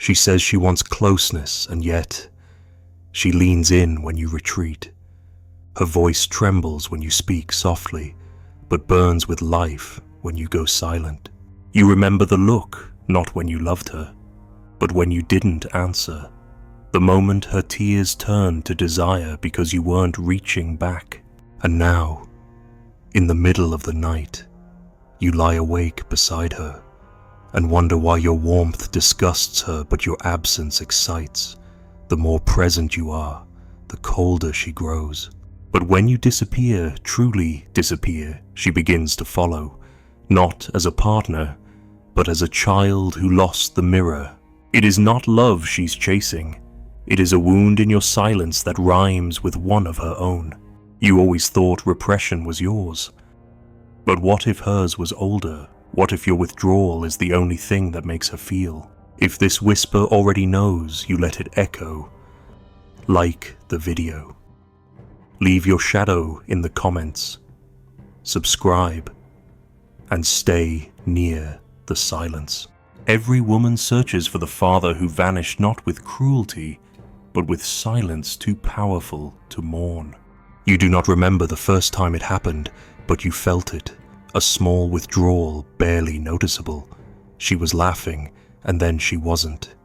She says she wants closeness, and yet she leans in when you retreat. Her voice trembles when you speak softly, but burns with life when you go silent. You remember the look, not when you loved her, but when you didn't answer. The moment her tears turned to desire because you weren't reaching back. And now, in the middle of the night, you lie awake beside her and wonder why your warmth disgusts her but your absence excites. The more present you are, the colder she grows. But when you disappear, truly disappear, she begins to follow, not as a partner, but as a child who lost the mirror. It is not love she's chasing. It is a wound in your silence that rhymes with one of her own. You always thought repression was yours. But what if hers was older? What if your withdrawal is the only thing that makes her feel? If this whisper already knows, you let it echo. Like the video. Leave your shadow in the comments. Subscribe. And stay near the silence. Every woman searches for the father who vanished not with cruelty, but with silence too powerful to mourn. You do not remember the first time it happened, but you felt it. A small withdrawal, barely noticeable. She was laughing, and then she wasn't.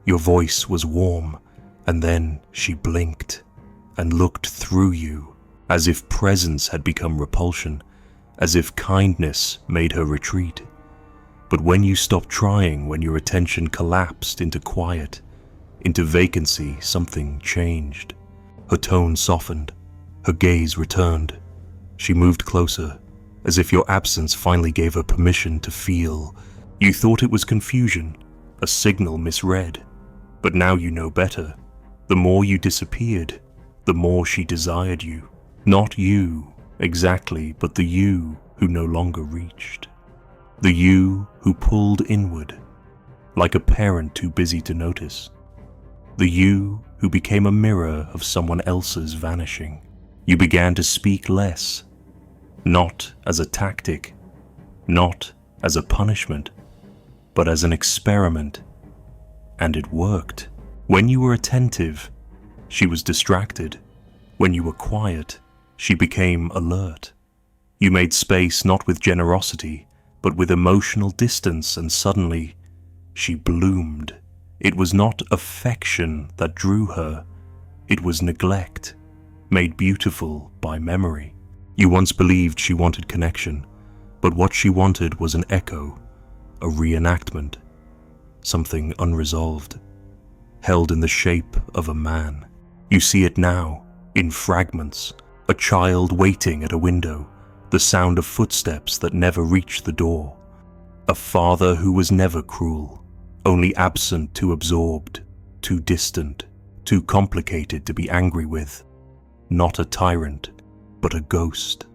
Your voice was warm, and then she blinked and looked through you, as if presence had become repulsion, as if kindness made her retreat. But when you stopped trying, when your attention collapsed into quiet, into vacancy, something changed. Her tone softened. Her gaze returned. She moved closer, as if your absence finally gave her permission to feel. You thought it was confusion, a signal misread. But now you know better. The more you disappeared, the more she desired you. Not you, exactly, but the you who no longer reached. The you who pulled inward, like a parent too busy to notice. The you who became a mirror of someone else's vanishing. You began to speak less, not as a tactic, not as a punishment, but as an experiment. And it worked. When you were attentive, she was distracted. When you were quiet, she became alert. You made space not with generosity, but with emotional distance, and suddenly she bloomed. It was not affection that drew her, it was neglect, made beautiful by memory. You once believed she wanted connection, but what she wanted was an echo, a reenactment, something unresolved, held in the shape of a man. You see it now, in fragments, a child waiting at a window, the sound of footsteps that never reached the door, a father who was never cruel, only absent, too absorbed, too distant, too complicated to be angry with. Not a tyrant, but a ghost.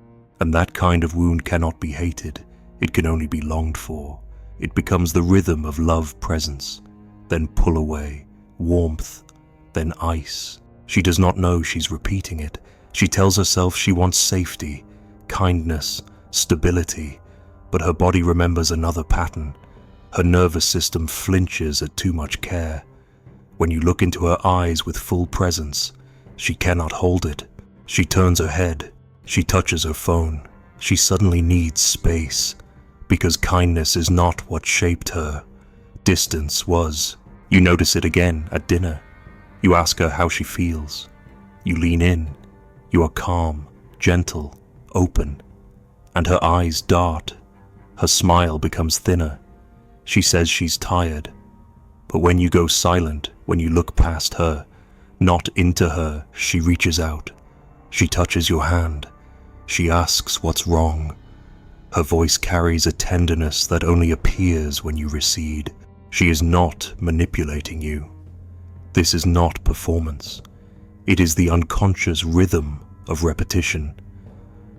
And that kind of wound cannot be hated, it can only be longed for. It becomes the rhythm of love presence, then pull away, warmth, then ice. She does not know she's repeating it. She tells herself she wants safety, kindness, stability, but her body remembers another pattern. Her nervous system flinches at too much care. When you look into her eyes with full presence, she cannot hold it. She turns her head. She touches her phone. She suddenly needs space, because kindness is not what shaped her. Distance was. You notice it again at dinner. You ask her how she feels. You lean in. You are calm, gentle, open, and her eyes dart. Her smile becomes thinner. She says she's tired. But when you go silent, when you look past her, not into her, she reaches out. She touches your hand. She asks what's wrong. Her voice carries a tenderness that only appears when you recede. She is not manipulating you. This is not performance. It is the unconscious rhythm of repetition.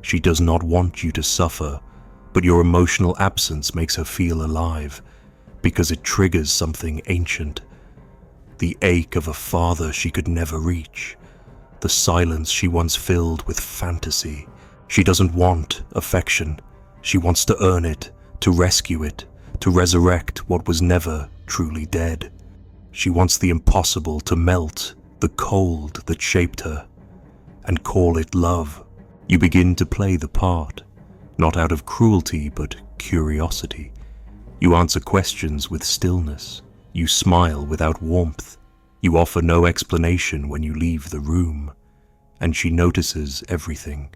She does not want you to suffer, but your emotional absence makes her feel alive, because it triggers something ancient. The ache of a father she could never reach. The silence she once filled with fantasy. She doesn't want affection. She wants to earn it, to rescue it, to resurrect what was never truly dead. She wants the impossible to melt the cold that shaped her and call it love. You begin to play the part, not out of cruelty but curiosity. You answer questions with stillness. You smile without warmth. You offer no explanation when you leave the room, and she notices everything.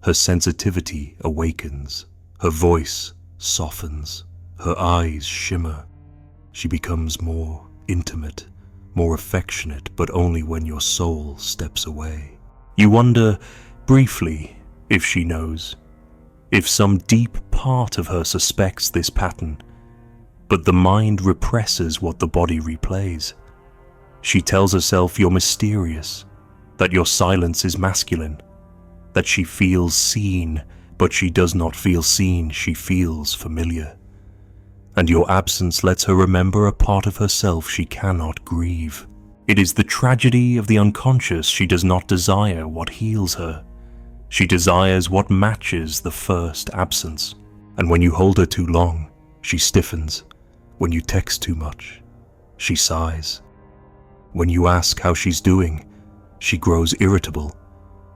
Her sensitivity awakens. Her voice softens. Her eyes shimmer. She becomes more intimate, more affectionate, but only when your soul steps away. You wonder, briefly, if she knows, if some deep part of her suspects this pattern, but the mind represses what the body replays. She tells herself you're mysterious, that your silence is masculine, that she feels seen, but she does not feel seen, she feels familiar. And your absence lets her remember a part of herself she cannot grieve. It is the tragedy of the unconscious. She does not desire what heals her. She desires what matches the first absence. And when you hold her too long, she stiffens. When you text too much, she sighs. When you ask how she's doing, she grows irritable.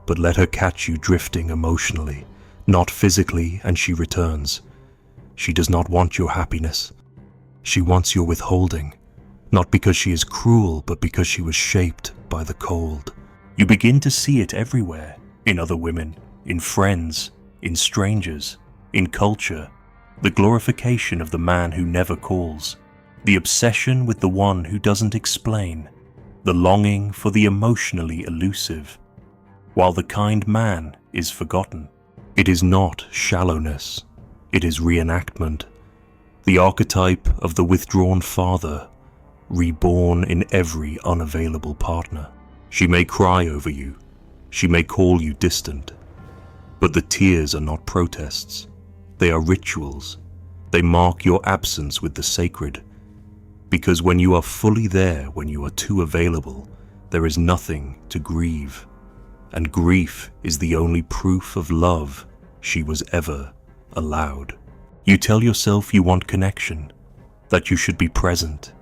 But let her catch you drifting emotionally, not physically, and she returns. She does not want your happiness. She wants your withholding, not because she is cruel, but because she was shaped by the cold. You begin to see it everywhere, in other women, in friends, in strangers, in culture. The glorification of the man who never calls, the obsession with the one who doesn't explain, the longing for the emotionally elusive, while the kind man is forgotten. It is not shallowness. It is reenactment, the archetype of the withdrawn father, reborn in every unavailable partner. She may cry over you, she may call you distant, but the tears are not protests. They are rituals. They mark your absence with the sacred, because when you are fully there, when you are too available, there is nothing to grieve, and grief is the only proof of love she was ever allowed. You tell yourself you want connection, that you should be present,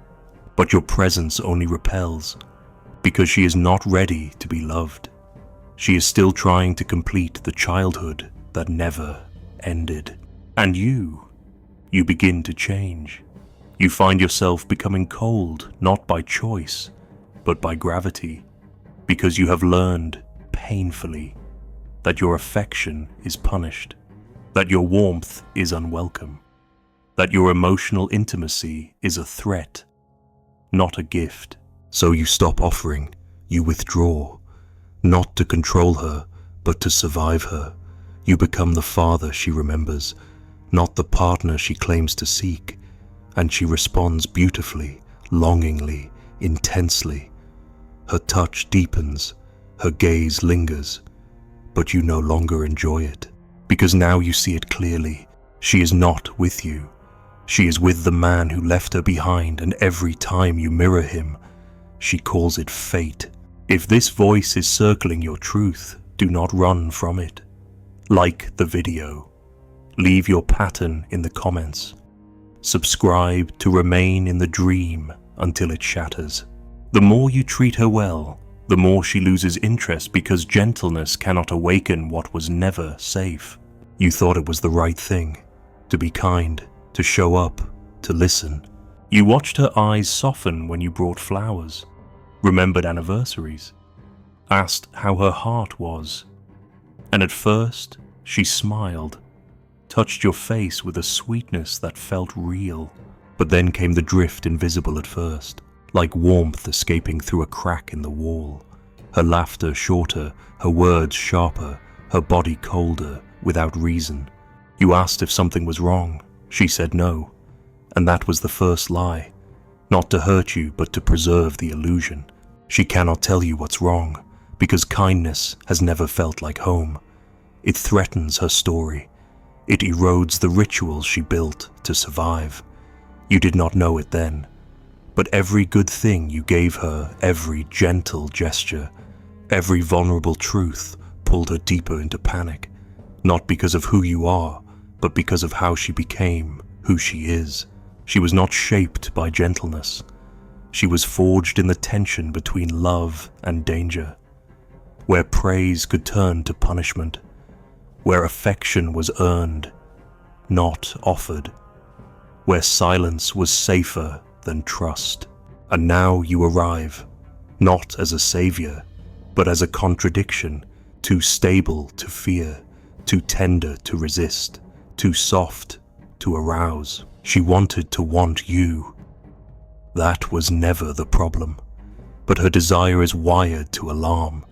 but your presence only repels, because she is not ready to be loved. She is still trying to complete the childhood that never ended. And you begin to change. You find yourself becoming cold, not by choice, but by gravity, because you have learned painfully that your affection is punished, that your warmth is unwelcome, that your emotional intimacy is a threat, not a gift. So you stop offering, you withdraw, not to control her, but to survive her. You become the father she remembers, not the partner she claims to seek, and she responds beautifully, longingly, intensely. Her touch deepens, her gaze lingers, but you no longer enjoy it. Because now you see it clearly. She is not with you. She is with the man who left her behind, and every time you mirror him, she calls it fate. If this voice is circling your truth, do not run from it. Like the video. Leave your pattern in the comments. Subscribe to remain in the dream until it shatters. The more you treat her well, the more she loses interest, because gentleness cannot awaken what was never safe. You thought it was the right thing, to be kind, to show up, to listen. You watched her eyes soften when you brought flowers, remembered anniversaries, asked how her heart was. And at first, she smiled, touched your face with a sweetness that felt real. But then came the drift invisible at first, like warmth escaping through a crack in the wall. Her laughter shorter, her words sharper, her body colder, without reason. You asked if something was wrong. She said no. And that was the first lie. Not to hurt you, but to preserve the illusion. She cannot tell you what's wrong, because kindness has never felt like home. It threatens her story. It erodes the rituals she built to survive. You did not know it then. But every good thing you gave her, every gentle gesture, every vulnerable truth pulled her deeper into panic, not because of who you are, but because of how she became who she is. She was not shaped by gentleness. She was forged in the tension between love and danger, where praise could turn to punishment, where affection was earned, not offered, where silence was safer than trust. And now you arrive, not as a savior, but as a contradiction, too stable to fear, too tender to resist, too soft to arouse. She wanted to want you. That was never the problem, but her desire is wired to alarm.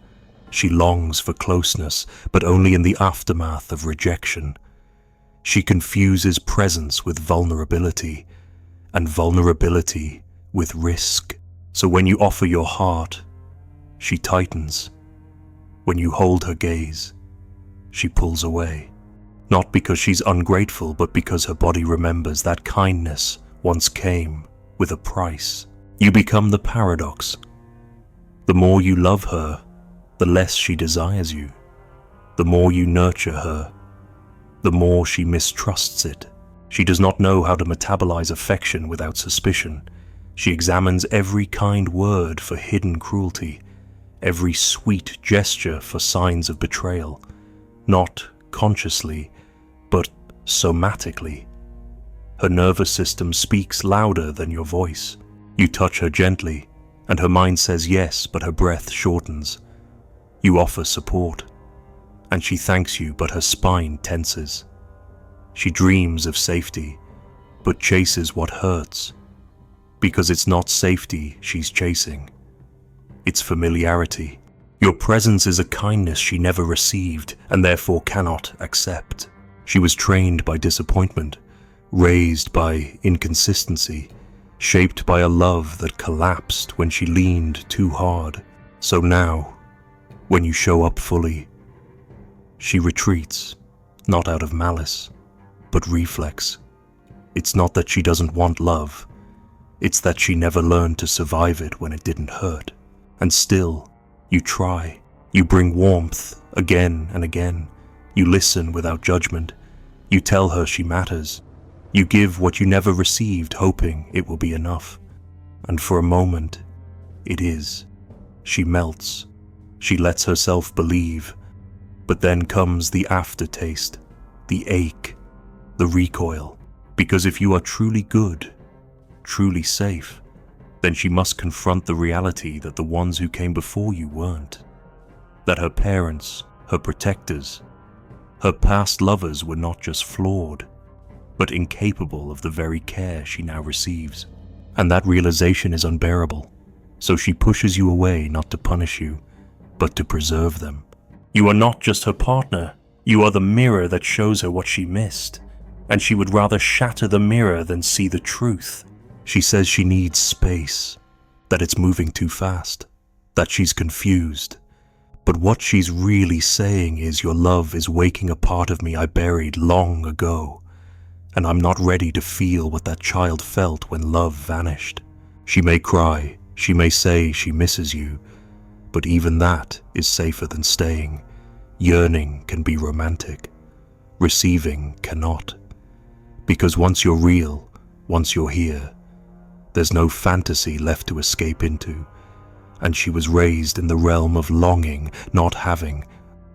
She longs for closeness, but only in the aftermath of rejection. She confuses presence with vulnerability, and vulnerability with risk. So when you offer your heart, she tightens. When you hold her gaze, she pulls away. Not because she's ungrateful, but because her body remembers that kindness once came with a price. You become the paradox. The more you love her, the less she desires you. The more you nurture her, the more she mistrusts it. She does not know how to metabolize affection without suspicion. She examines every kind word for hidden cruelty, every sweet gesture for signs of betrayal, not consciously, but somatically. Her nervous system speaks louder than your voice. You touch her gently, and her mind says yes, but her breath shortens. You offer support, and she thanks you, but her spine tenses. She dreams of safety, but chases what hurts, because it's not safety she's chasing. It's familiarity. Your presence is a kindness she never received and therefore cannot accept. She was trained by disappointment, raised by inconsistency, shaped by a love that collapsed when she leaned too hard. So now, when you show up fully, she retreats, not out of malice, but reflex. It's not that she doesn't want love, it's that she never learned to survive it when it didn't hurt. And still, you try. You bring warmth again and again. You listen without judgment. You tell her she matters. You give what you never received, hoping it will be enough. And for a moment, it is. She melts. She lets herself believe. But then comes the aftertaste, the ache, the recoil. Because if you are truly good, truly safe, then she must confront the reality that the ones who came before you weren't. That her parents, her protectors, her past lovers were not just flawed, but incapable of the very care she now receives. And that realization is unbearable. So she pushes you away not to punish you, but to preserve them. You are not just her partner. You are the mirror that shows her what she missed. And she would rather shatter the mirror than see the truth. She says she needs space, that it's moving too fast, that she's confused. But what she's really saying is, your love is waking a part of me I buried long ago, and I'm not ready to feel what that child felt when love vanished. She may cry, she may say she misses you, but even that is safer than staying. Yearning can be romantic, receiving cannot. Because once you're real, once you're here, there's no fantasy left to escape into. And she was raised in the realm of longing, not having.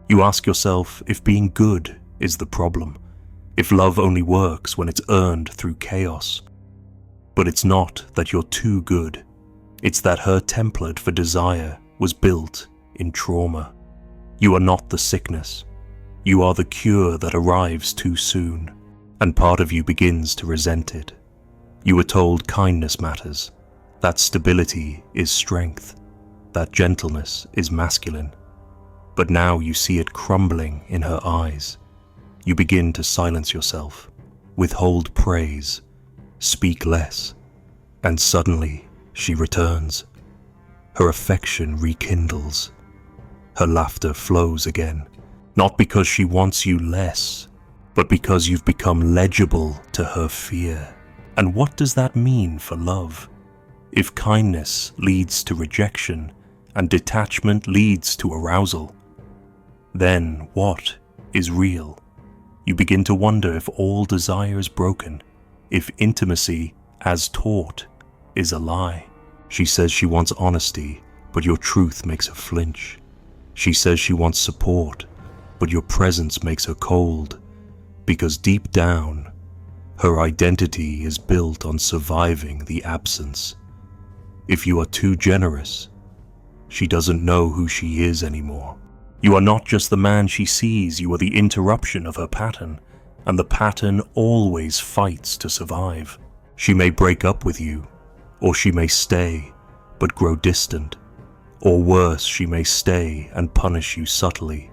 You ask yourself if being good is the problem, if love only works when it's earned through chaos. But it's not that you're too good. It's that her template for desire was built in trauma. You are not the sickness. You are the cure that arrives too soon, and part of you begins to resent it. You were told kindness matters, that stability is strength, that gentleness is masculine. But now you see it crumbling in her eyes. You begin to silence yourself, withhold praise, speak less, and suddenly she returns. Her affection rekindles. Her laughter flows again, not because she wants you less, but because you've become legible to her fear. And what does that mean for love? If kindness leads to rejection and detachment leads to arousal, then what is real? You begin to wonder if all desire is broken, if intimacy, as taught, is a lie. She says she wants honesty, but your truth makes her flinch. She says she wants support, but your presence makes her cold, because deep down, her identity is built on surviving the absence. If you are too generous, she doesn't know who she is anymore. You are not just the man she sees, you are the interruption of her pattern, and the pattern always fights to survive. She may break up with you, or she may stay, but grow distant, or worse, she may stay and punish you subtly,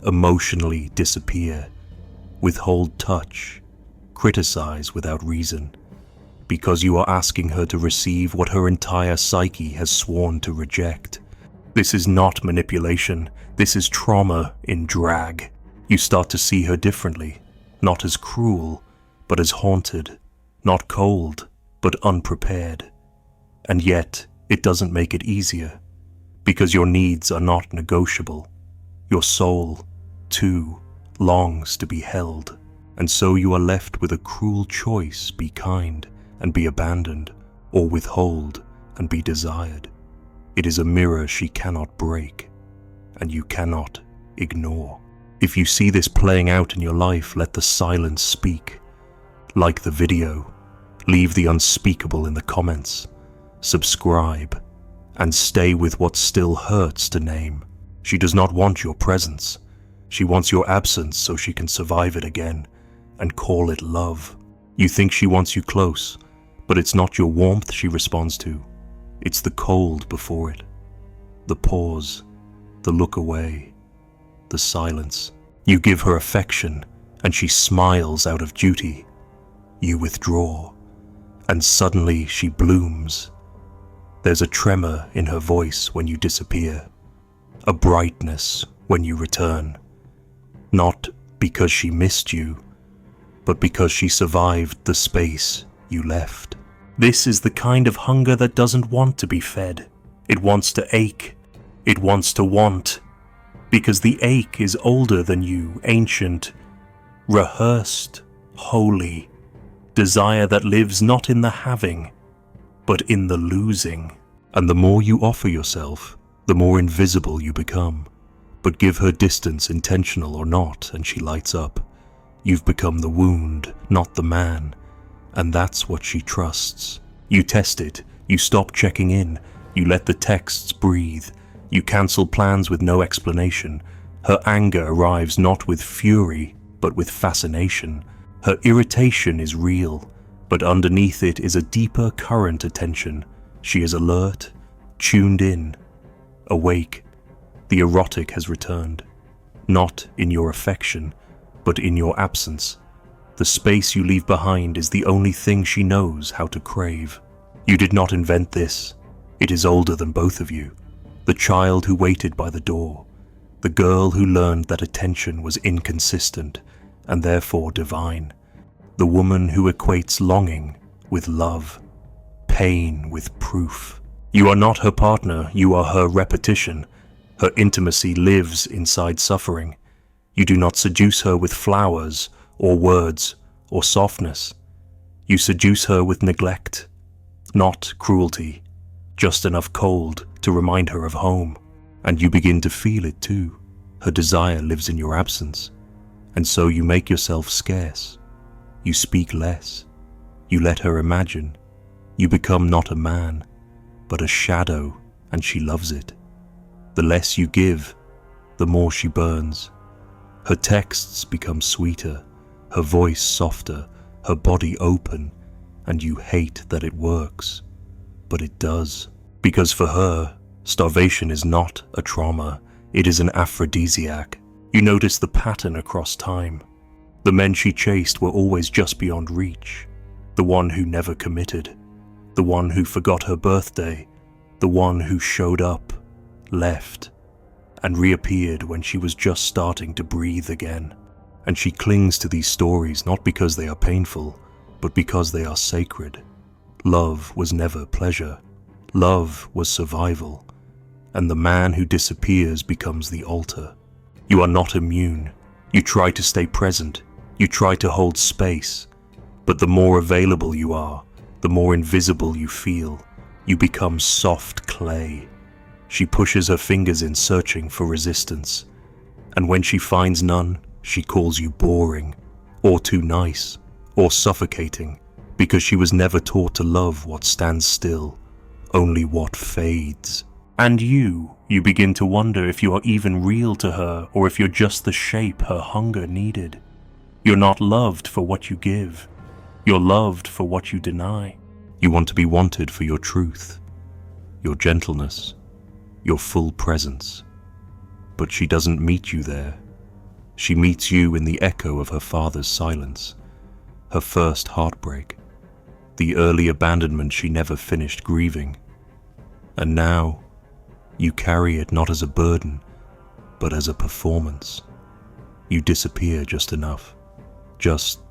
emotionally disappear, withhold touch, criticize without reason, because you are asking her to receive what her entire psyche has sworn to reject. This is not manipulation, this is trauma in drag. You start to see her differently, not as cruel, but as haunted, not cold, but unprepared. And yet, it doesn't make it easier, because your needs are not negotiable. Your soul, too, longs to be held, and so you are left with a cruel choice: be kind and be abandoned, or withhold and be desired. It is a mirror she cannot break, and you cannot ignore. If you see this playing out in your life, let the silence speak. Like the video, leave the unspeakable in the comments, subscribe, and stay with what still hurts to name. She does not want your presence. She wants your absence so she can survive it again and call it love. You think she wants you close, but it's not your warmth she responds to. It's the cold before it, the pause, the look away, the silence. You give her affection, and she smiles out of duty. You withdraw, and suddenly she blooms. There's a tremor in her voice when you disappear, a brightness when you return. Not because she missed you, but because she survived the space you left. This is the kind of hunger that doesn't want to be fed. It wants to ache. It wants to want. Because the ache is older than you, ancient, rehearsed, holy. Desire that lives not in the having, but in the losing. And the more you offer yourself, the more invisible you become. But give her distance, intentional or not, and she lights up. You've become the wound, not the man. And that's what she trusts. You test it, you stop checking in, you let the texts breathe, you cancel plans with no explanation. Her anger arrives not with fury, but with fascination. Her irritation is real, but underneath it is a deeper current attention. She is alert, tuned in, awake. The erotic has returned, not in your affection, but in your absence. The space you leave behind is the only thing she knows how to crave. You did not invent this. It is older than both of you. The child who waited by the door, the girl who learned that attention was inconsistent and therefore divine, the woman who equates longing with love, pain with proof. You are not her partner, you are her repetition. Her intimacy lives inside suffering. You do not seduce her with flowers or words or softness. You seduce her with neglect, not cruelty, just enough cold to remind her of home. And you begin to feel it too. Her desire lives in your absence. And so you make yourself scarce. You speak less. You let her imagine. You become not a man, but a shadow, and she loves it. The less you give, the more she burns. Her texts become sweeter, her voice softer, her body open, and you hate that it works. But it does. Because for her, starvation is not a trauma, it is an aphrodisiac. You notice the pattern across time. The men she chased were always just beyond reach. The one who never committed. The one who forgot her birthday. The one who showed up, left, and reappeared when she was just starting to breathe again. And she clings to these stories not because they are painful, but because they are sacred. Love was never pleasure. Love was survival. And the man who disappears becomes the altar. You are not immune. You try to stay present. You try to hold space. But the more available you are, the more invisible you feel. You become soft clay. She pushes her fingers in, searching for resistance. And when she finds none, she calls you boring, or too nice, or suffocating, because she was never taught to love what stands still, only what fades. And you begin to wonder if you are even real to her, or if you're just the shape her hunger needed. You're not loved for what you give. You're loved for what you deny. You want to be wanted for your truth, your gentleness, your full presence. But she doesn't meet you there. She meets you in the echo of her father's silence, her first heartbreak, the early abandonment she never finished grieving. And now, you carry it not as a burden, but as a performance. You disappear just enough, just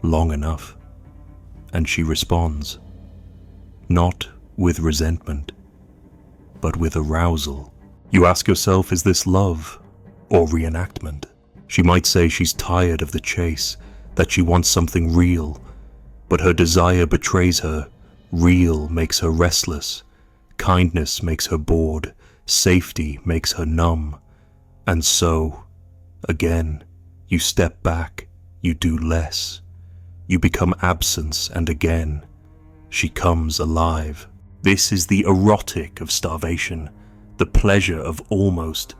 long enough. And she responds, not with resentment, but with arousal. You ask yourself, is this love or reenactment? She might say she's tired of the chase, that she wants something real, but her desire betrays her. Real makes her restless, kindness makes her bored, safety makes her numb. And so, again, you step back, you do less. You become absence, and again, she comes alive. This is the erotic of starvation, the pleasure of almost,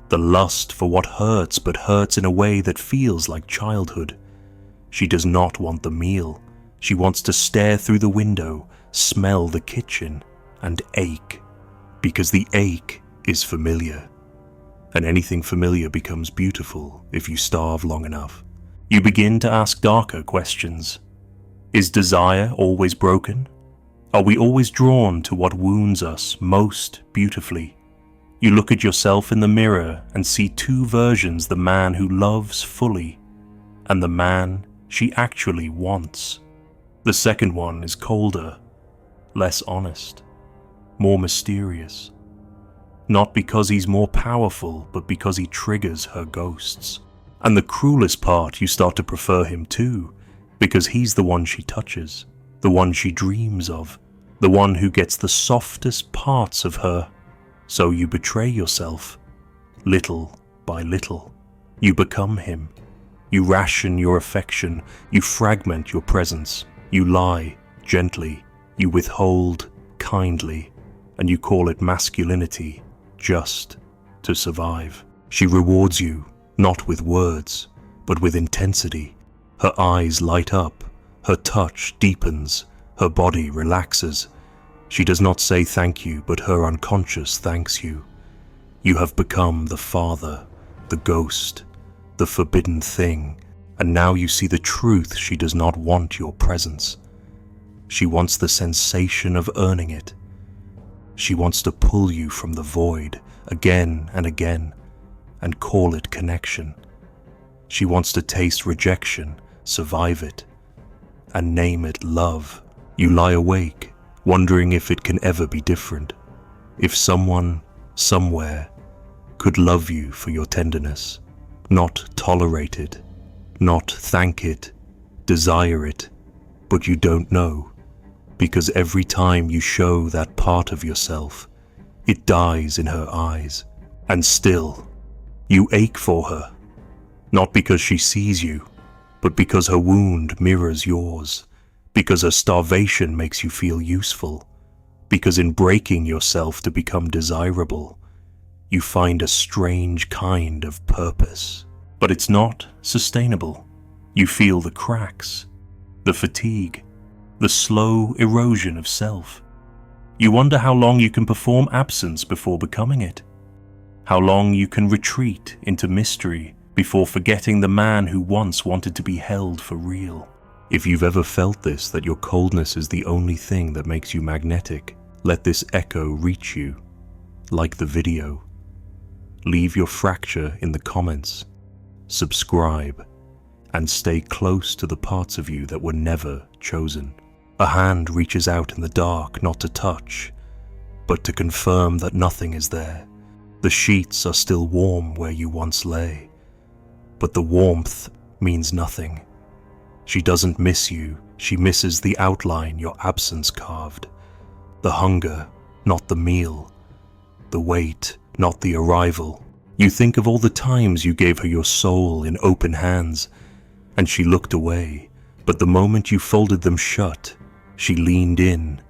the lust for what hurts, but hurts in a way that feels like childhood. She does not want the meal. She wants to stare through the window, smell the kitchen, and ache, because the ache is familiar. And anything familiar becomes beautiful if you starve long enough. You begin to ask darker questions. Is desire always broken? Are we always drawn to what wounds us most beautifully? You look at yourself in the mirror and see two versions: the man who loves fully and the man she actually wants. The second one is colder, less honest, more mysterious. Not because he's more powerful, but because he triggers her ghosts. And the cruelest part, you start to prefer him too, because he's the one she touches, the one she dreams of, the one who gets the softest parts of her. So you betray yourself, little by little. You become him. You ration your affection, you fragment your presence, you lie gently, you withhold kindly, and you call it masculinity just to survive. She rewards you, not with words, but with intensity. Her eyes light up, her touch deepens, her body relaxes. She does not say thank you, but her unconscious thanks you. You have become the father, the ghost, the forbidden thing, and now you see the truth. She does not want your presence. She wants the sensation of earning it. She wants to pull you from the void again and again and call it connection. She wants to taste rejection, survive it, and name it love. You lie awake, wondering if it can ever be different, if someone, somewhere, could love you for your tenderness, not tolerate it, not thank it, desire it, but you don't know, because every time you show that part of yourself, it dies in her eyes, and still, you ache for her, not because she sees you, but because her wound mirrors yours, because her starvation makes you feel useful, because in breaking yourself to become desirable, you find a strange kind of purpose. But it's not sustainable. You feel the cracks, the fatigue, the slow erosion of self. You wonder how long you can perform absence before becoming it, how long you can retreat into mystery before forgetting the man who once wanted to be held for real. If you've ever felt this, that your coldness is the only thing that makes you magnetic, let this echo reach you, like the video. Leave your fracture in the comments, subscribe, and stay close to the parts of you that were never chosen. A hand reaches out in the dark, not to touch, but to confirm that nothing is there. The sheets are still warm where you once lay, but the warmth means nothing. She doesn't miss you, she misses the outline your absence carved. The hunger, not the meal. The wait, not the arrival. You think of all the times you gave her your soul in open hands, and she looked away, but the moment you folded them shut, she leaned in,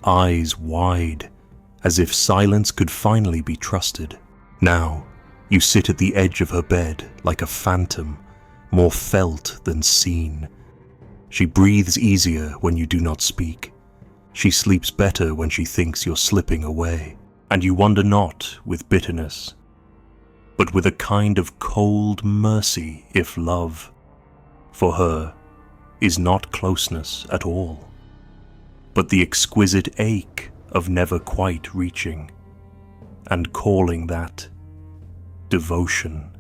eyes wide, as if silence could finally be trusted. Now, you sit at the edge of her bed like a phantom, more felt than seen. She breathes easier when you do not speak. She sleeps better when she thinks you're slipping away. And you wonder not with bitterness, but with a kind of cold mercy if love, for her, is not closeness at all, but the exquisite ache of never quite reaching, and calling that devotion.